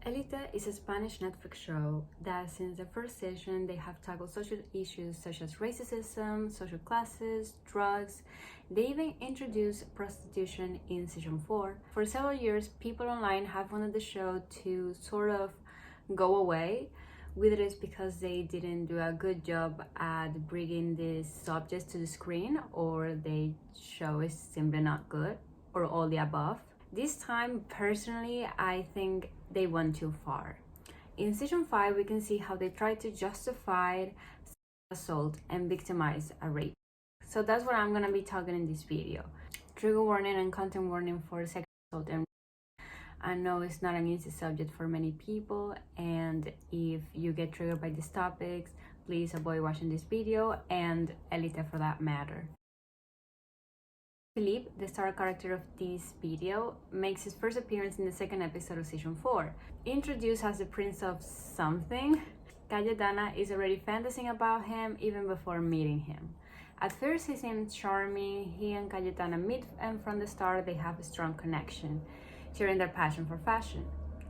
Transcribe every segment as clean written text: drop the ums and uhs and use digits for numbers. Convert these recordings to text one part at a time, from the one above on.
Elite is a Spanish Netflix show that since the first season they have tackled social issues such as racism, social classes, drugs. They even introduced prostitution in season 4. For several years, people online have wanted the show to sort of go away, whether it's because they didn't do a good job at bringing these subjects to the screen, or the show is simply not good, or all the above. This time, personally, I think they went too far. In season 5, we can see how they try to justify assault and victimize a rape. So that's what I'm gonna be talking in this video. Trigger warning and content warning for sexual assault and rape. I know it's not an easy subject for many people, and if you get triggered by these topics, please avoid watching this video, and Elite for that matter. Philippe, the star character of this video, makes his first appearance in the second episode of season 4. Introduced as the prince of something, Cayetana is already fantasizing about him even before meeting him. At first he seems charming, he and Cayetana meet, and from the start they have a strong connection, sharing their passion for fashion.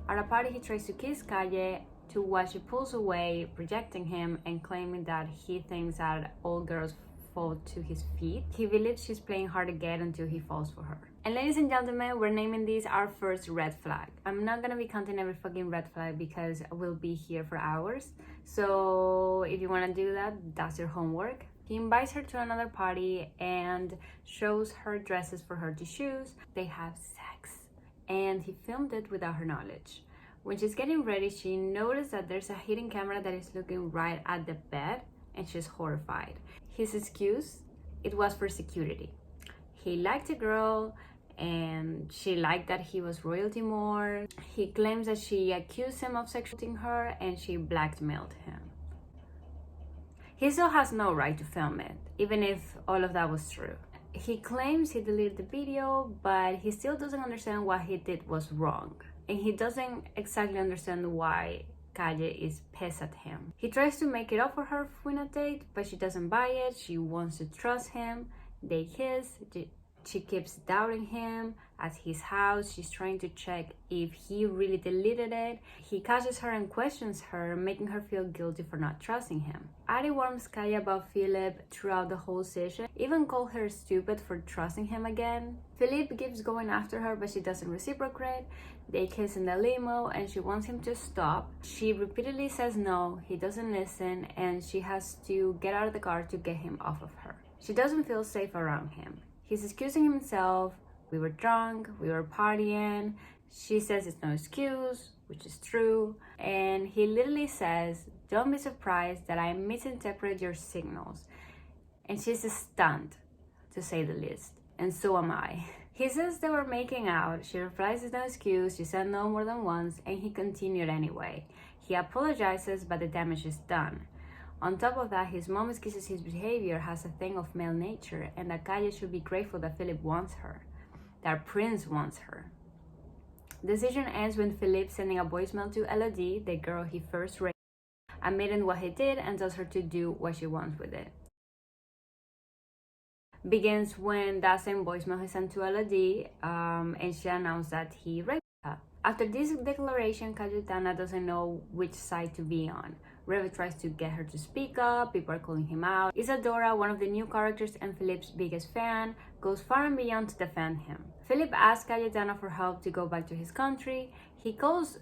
At a party he tries to kiss Calle, to what she pulls away, rejecting him and claiming that he thinks that all girls fall to his feet. He believes she's playing hard to get until he falls for her. And ladies and gentlemen, we're naming this our first red flag. I'm not gonna be counting every fucking red flag because we'll be here for hours. So if you wanna do that, that's your homework. He invites her to another party and shows her dresses for her to choose. They have sex, and he filmed it without her knowledge. When she's getting ready, she noticed that there's a hidden camera that is looking right at the bed, and she's horrified. His excuse, it was for security. He liked the girl and she liked that he was royalty more. He claims that she accused him of sexualizing her and she blackmailed him. He still has no right to film it, even if all of that was true. He claims he deleted the video, but he still doesn't understand what he did was wrong. And he doesn't exactly understand why Calle is pissed at him. He tries to make it up for her when a date, but she doesn't buy it. She wants to trust him. They kiss. She keeps doubting him. At his house, she's trying to check if he really deleted it. He catches her and questions her, making her feel guilty for not trusting him. Ari warns Calle about Philip throughout the whole session, even called her stupid for trusting him again. Philippe keeps going after her, but she doesn't reciprocate. They kiss in the limo and she wants him to stop. She repeatedly says no, he doesn't listen, and she has to get out of the car to get him off of her. She doesn't feel safe around him. He's excusing himself. We were drunk, we were partying. She says it's no excuse, which is true. And he literally says, don't be surprised that I misinterpret your signals. And she's stunned, to say the least. And so am I. He says they were making out. She replies it's no excuse. She said no more than once, and he continued anyway. He apologizes, but the damage is done. On top of that, his mom excuses his behavior has a thing of male nature, and that Calle should be grateful that Philip wants her, that Prince wants her. The session ends with Philip sending a voicemail to Elodie, the girl he first raped, admitting what he did and tells her to do what she wants with it. Begins when that same voicemail is sent to Elodie, and she announced that he raped her. After this declaration, Cayetana doesn't know which side to be on. Reva tries to get her to speak up, people are calling him out. Isadora, one of the new characters and Philip's biggest fan, goes far and beyond to defend him. Philip asks Cayetana for help to go back to his country. He calls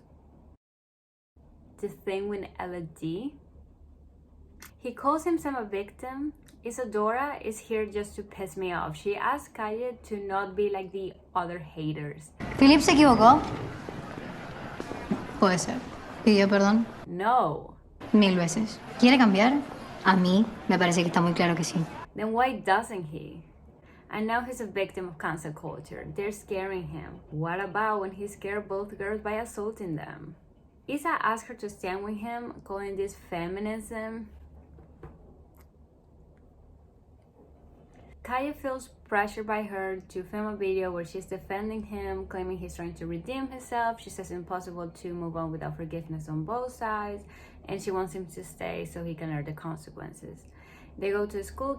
the thing with Elodie. He calls himself a victim. Isadora is here just to piss me off. She asks Calle to not be like the other haters. ¿Philip se equivocó? Puede ser. ¿Pidió perdón? No. 1000 veces. ¿Quiere cambiar? A mí me parece que está muy claro que sí. Then why doesn't he? And now he's a victim of cancel culture. They're scaring him. What about when he scared both girls by assaulting them? Isa asked her to stand with him, calling this feminism. Calle feels pressured by her to film a video where she's defending him, claiming he's trying to redeem himself. She says it's impossible to move on without forgiveness on both sides, and she wants him to stay so he can learn the consequences. They go to the school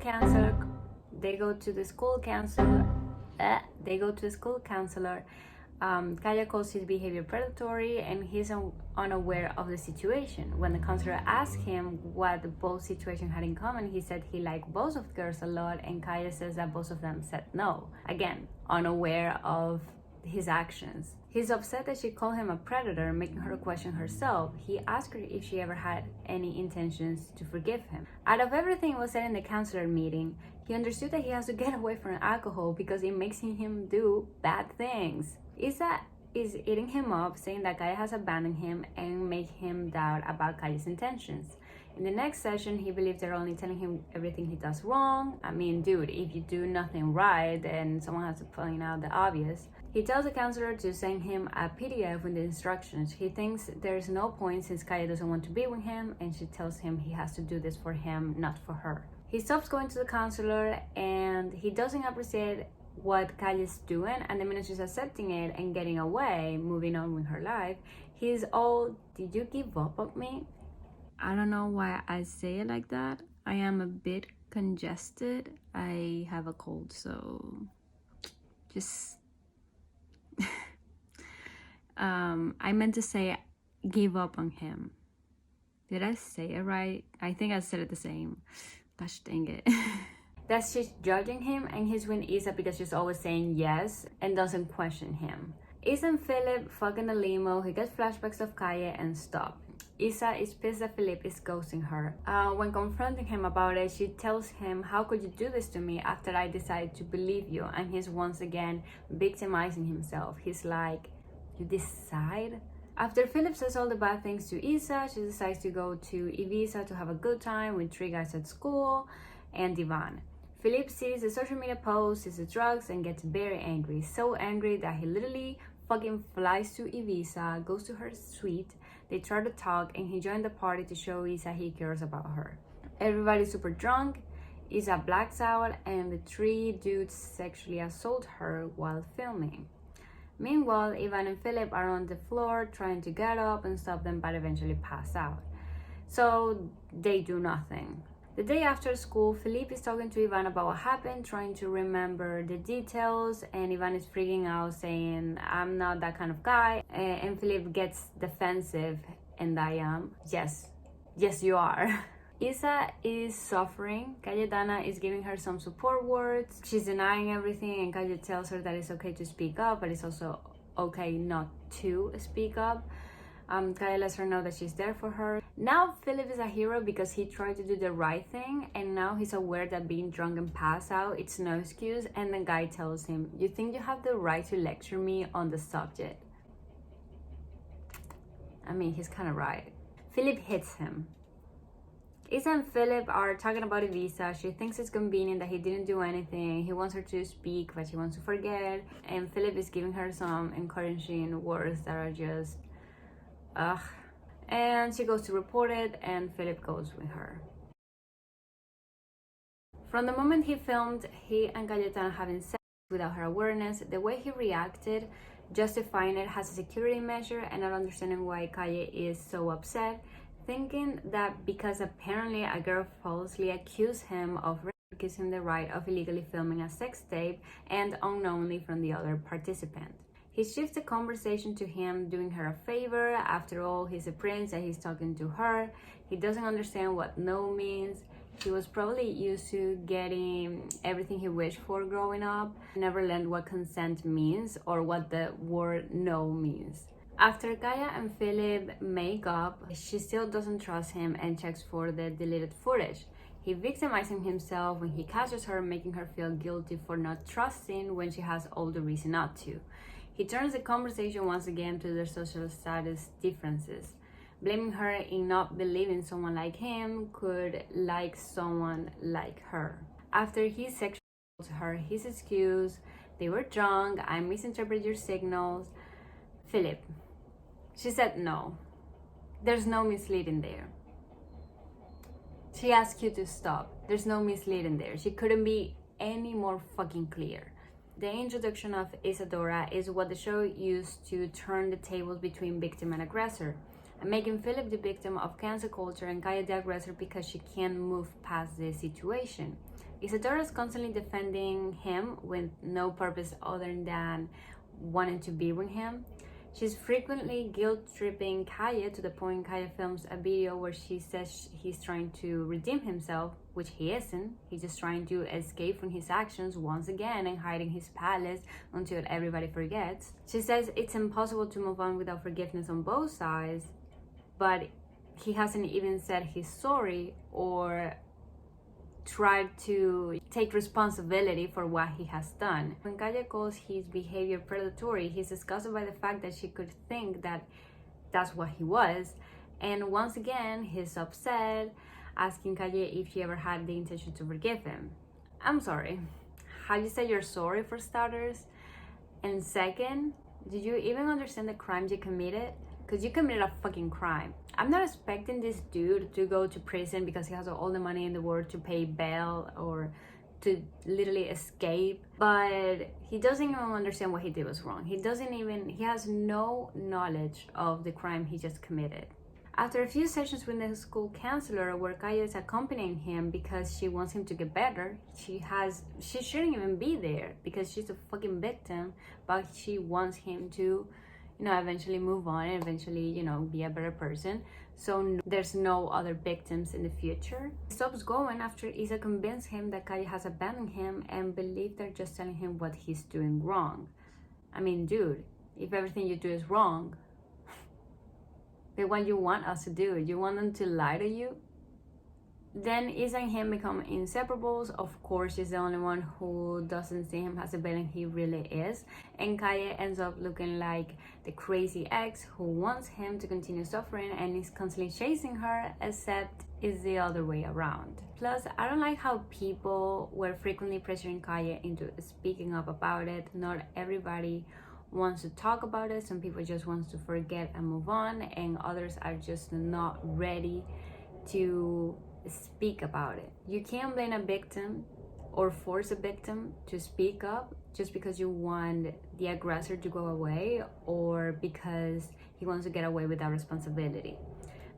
counselor. Kaya calls his behavior predatory and he's unaware of the situation. When the counselor asked him what both situations had in common, he said he liked both of girls a lot, and Kaya says that both of them said no. Again, unaware of his actions. He's upset that she called him a predator, making her question herself. He asked her if she ever had any intentions to forgive him. Out of everything was said in the counselor meeting, he understood that he has to get away from alcohol because it makes him do bad things. Isa is eating him up, saying that Kaya has abandoned him and make him doubt about Kaya's intentions. In the next session, he believes they're only telling him everything he does wrong. I mean, dude, if you do nothing right, then someone has to point out the obvious. He tells the counselor to send him a PDF with the instructions. He thinks there's no point since Kaya doesn't want to be with him, and she tells him he has to do this for him, not for her. He stops going to the counselor, and he doesn't appreciate what Kaya's doing, and the minute she's accepting it and getting away, moving on with her life, he's all, did you give up on me? I don't know why I say it like that. I am a bit congested. I have a cold, so just I meant to say give up on him. Did I say it right? I think I said it the same. Gosh dang it. That she's judging him and he's with Isa because she's always saying yes and doesn't question him. Isa and Philip fuck in the limo. He gets flashbacks of Kaya and stop. Isa is pissed that Philip is ghosting her. When confronting him about it, she tells him, how could you do this to me after I decided to believe you? And he's once again victimizing himself. He's like, you decide? After Philip says all the bad things to Isa, she decides to go to Ibiza to have a good time with 3 guys at school and Ivan. Philip sees the social media posts, sees the drugs, and gets very angry. So angry that he literally fucking flies to Ibiza, goes to her suite. They try to talk, and he joined the party to show Isa he cares about her. Everybody's super drunk. Isa blacks out, and the 3 dudes sexually assault her while filming. Meanwhile, Ivan and Philip are on the floor trying to get up and stop them, but eventually pass out. So they do nothing. The day after school, Philippe is talking to Ivan about what happened, trying to remember the details, and Ivan is freaking out, saying, I'm not that kind of guy. And Philippe gets defensive, and I am. Yes, you are. Isa is suffering. Cayetana is giving her some support words. She's denying everything, and Calle tells her that it's okay to speak up, but it's also okay not to speak up. Kaya lets her know that she's there for her. Now Philip is a hero because he tried to do the right thing, and now he's aware that being drunk and pass out, it's no excuse, and the guy tells him, you think you have the right to lecture me on the subject? I mean, he's kind of right. Philip hits him. Isa and Philip are talking about Ibiza. She thinks it's convenient that he didn't do anything. He wants her to speak, but she wants to forget. And Philip is giving her some encouraging words that are just ugh. And she goes to report it, and Philip goes with her. From the moment he filmed he and Cayetana having sex without her awareness, the way he reacted, justifying it as a security measure and not understanding why Kaya is so upset, thinking that because apparently a girl falsely accused him of rape, gives him the right of illegally filming a sex tape and unknowingly from the other participant. He shifts the conversation to him doing her a favor. After all, he's a prince and he's talking to her. He doesn't understand what no means. He was probably used to getting everything he wished for growing up. Never learned what consent means or what the word no means. After Kaya and Philip make up, she still doesn't trust him and checks for the deleted footage. He victimizing himself when he catches her, making her feel guilty for not trusting when she has all the reason not to. He turns the conversation once again to their social status differences, blaming her in not believing someone like him could like someone like her. After he sexually assaults her, his excuse, they were drunk, I misinterpreted your signals. Philip, she said no. There's no misleading there. She asked you to stop. There's no misleading there. She couldn't be any more fucking clear. The introduction of Isadora is what the show used to turn the tables between victim and aggressor, and making Philip the victim of cancel culture and Kaya the aggressor because she can't move past the situation. Isadora is constantly defending him with no purpose other than wanting to be with him. She's frequently guilt-tripping Kaya to the point Kaya films a video where she says he's trying to redeem himself, which he isn't. He's just trying to escape from his actions once again and hide in his palace until everybody forgets. She says it's impossible to move on without forgiveness on both sides, but he hasn't even said he's sorry or tried to take responsibility for what he has done. When Kaya calls his behavior predatory, he's disgusted by the fact that she could think that that's what he was. And once again, he's upset, asking Kaya if she ever had the intention to forgive him. I'm sorry. Have you said you're sorry, for starters? And second, did you even understand the crime you committed? Because you committed a fucking crime. I'm not expecting this dude to go to prison because he has all the money in the world to pay bail or to literally escape, but he doesn't even understand what he did was wrong. He has no knowledge of the crime he just committed. After a few sessions with the school counselor where Kaya is accompanying him because she wants him to get better, she shouldn't even be there because she's a fucking victim, but she wants him to eventually move on and eventually, be a better person. So there's no other victims in the future. He stops going after Isa convinced him that Kaya has abandoned him and believe they're just telling him what he's doing wrong. I mean, dude, if everything you do is wrong, then what you want us to do? You want them to lie to you? Then Isa and him become inseparables. Of course, she's the only one who doesn't see him as the villain he really is. And Kaya ends up looking like the crazy ex who wants him to continue suffering and is constantly chasing her, except it's the other way around. Plus, I don't like how people were frequently pressuring Kaya into speaking up about it. Not everybody wants to talk about it. Some people just want to forget and move on, and others are just not ready to speak about it. You can't blame a victim or force a victim to speak up just because you want the aggressor to go away or because he wants to get away without responsibility.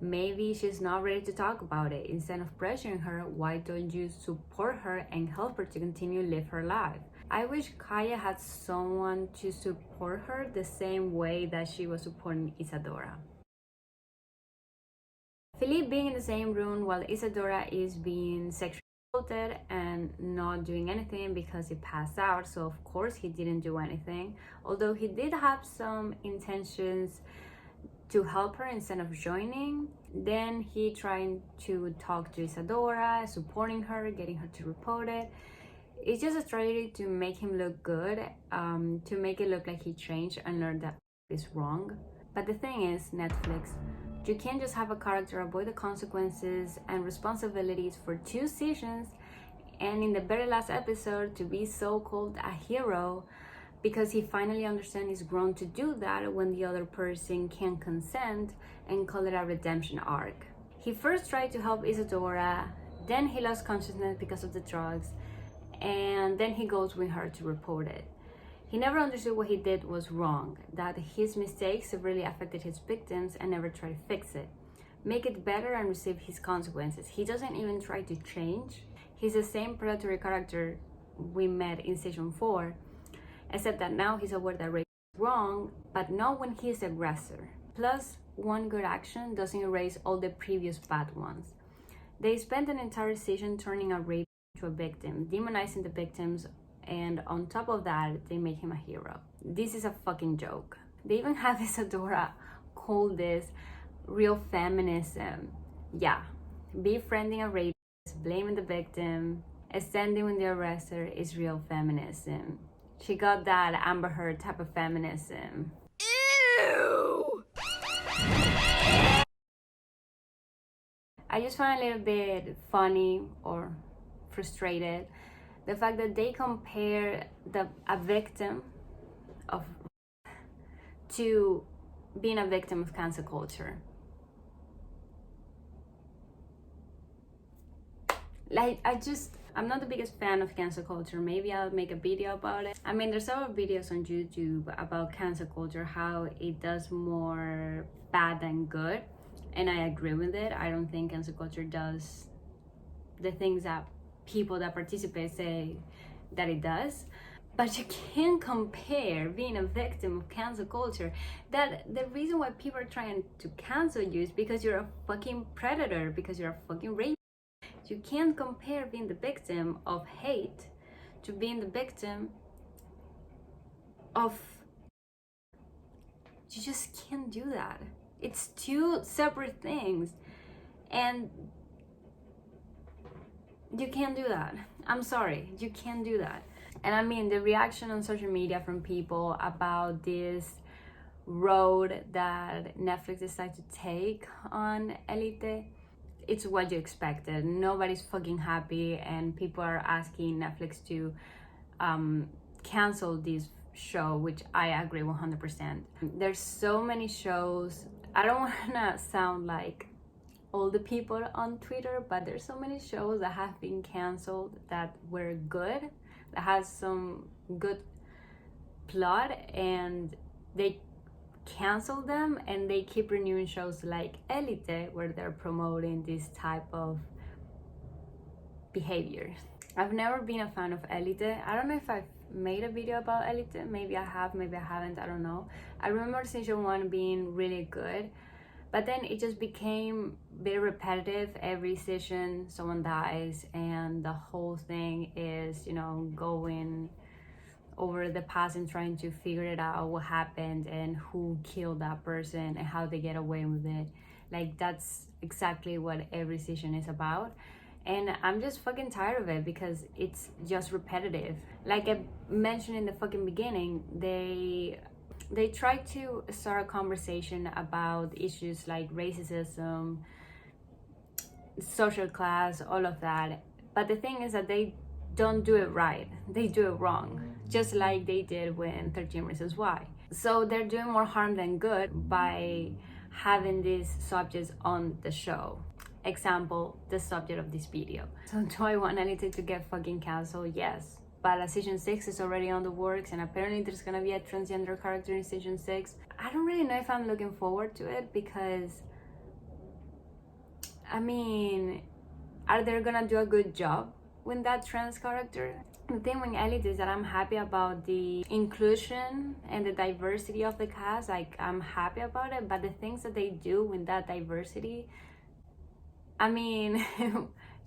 Maybe she's not ready to talk about it. Instead of pressuring her, why don't you support her and help her to continue live her life? I wish Kaya had someone to support her the same way that she was supporting Isadora. Philippe being in the same room while Isadora is being sexually assaulted and not doing anything because he passed out, so of course he didn't do anything. Although he did have some intentions to help her instead of joining. Then he trying to talk to Isadora, supporting her, getting her to report it. It's just a strategy to make him look good, to make it look like he changed and learned that is wrong. But the thing is, Netflix, you can't just have a character avoid the consequences and responsibilities for 2 seasons and in the very last episode to be so-called a hero because he finally understands he's grown to do that when the other person can't consent and call it a redemption arc. He first tried to help Isadora, then he lost consciousness because of the drugs, and then he goes with her to report it. He never understood what he did was wrong, that his mistakes severely affected his victims and never tried to fix it, make it better and receive his consequences. He doesn't even try to change. He's the same predatory character we met in season 4, except that now he's aware that rape is wrong, but not when he's the aggressor. Plus, one good action doesn't erase all the previous bad ones. They spent an entire season turning a rape into a victim, demonizing the victims, and on top of that, they make him a hero. This is a fucking joke. They even have Isadora call this real feminism. Yeah, befriending a rapist, blaming the victim, standing with the arrestor is real feminism. She got that Amber Heard type of feminism. Ew! I just find a little bit funny or frustrated the fact that they compare a victim of to being a victim of cancel culture. Like, I'm not the biggest fan of cancel culture. Maybe I'll make a video about it. I mean, there's several videos on YouTube about cancel culture, how it does more bad than good. And I agree with it. I don't think cancel culture does the things that people that participate say that it does. But you can't compare being a victim of cancel culture. That the reason why people are trying to cancel you is because you're a fucking predator, because you're a fucking rapist. You can't compare being the victim of hate to being the victim of... You just can't do that. It's two separate things, and you can't do that. I'm sorry, you can't do that. And I mean, the reaction on social media from people about this road that Netflix decided to take on Elite, it's what you expected. Nobody's fucking happy, and people are asking Netflix to cancel this show, which I agree 100%. There's so many shows. I don't want to sound like all the people on Twitter, but there's so many shows that have been canceled that were good, that has some good plot, and they cancel them, and they keep renewing shows like Elite, where they're promoting this type of behavior. I've never been a fan of Elite. I don't know if I've made a video about Elite. Maybe I have, maybe I haven't, I don't know. I remember season 1 being really good, but then it just became very repetitive. Every season someone dies, and the whole thing is, you know, going over the past and trying to figure it out, what happened and who killed that person and how they get away with it. Like, that's exactly what every season is about, and I'm just fucking tired of it because it's just repetitive. Like I mentioned in the fucking beginning, they try to start a conversation about issues like racism, social class, all of that, but the thing is that they don't do it right, they do it wrong, just like they did with 13 Reasons Why. So they're doing more harm than good by having these subjects on the show. Example, the subject of this video. So do I want anything to get fucking canceled? Yes, but season 6 is already on the works, and apparently there's gonna be a transgender character in season 6. I don't really know if I'm looking forward to it, because I mean, are they gonna do a good job with that trans character? The thing with Elite is that I'm happy about the inclusion and the diversity of the cast. Like, I'm happy about it, but the things that they do with that diversity, I mean,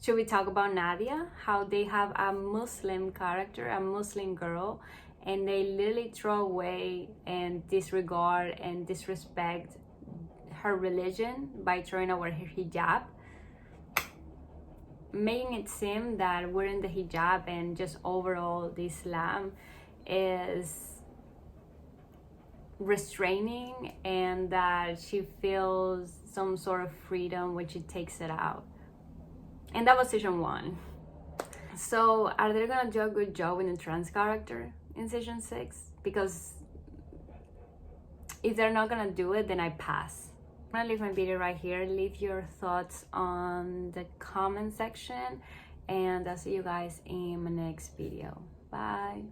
should we talk about Nadia? How they have a Muslim character, a Muslim girl, and they literally throw away and disregard and disrespect her religion by throwing away her hijab, making it seem that wearing the hijab and just overall the Islam is restraining, and that she feels some sort of freedom when she takes it out. And that was season 1. So are they gonna do a good job with the trans character in season 6? Because if they're not gonna do it, then I pass. I'm gonna leave my video right here. Leave your thoughts on the comment section, and I'll see you guys in my next video. Bye.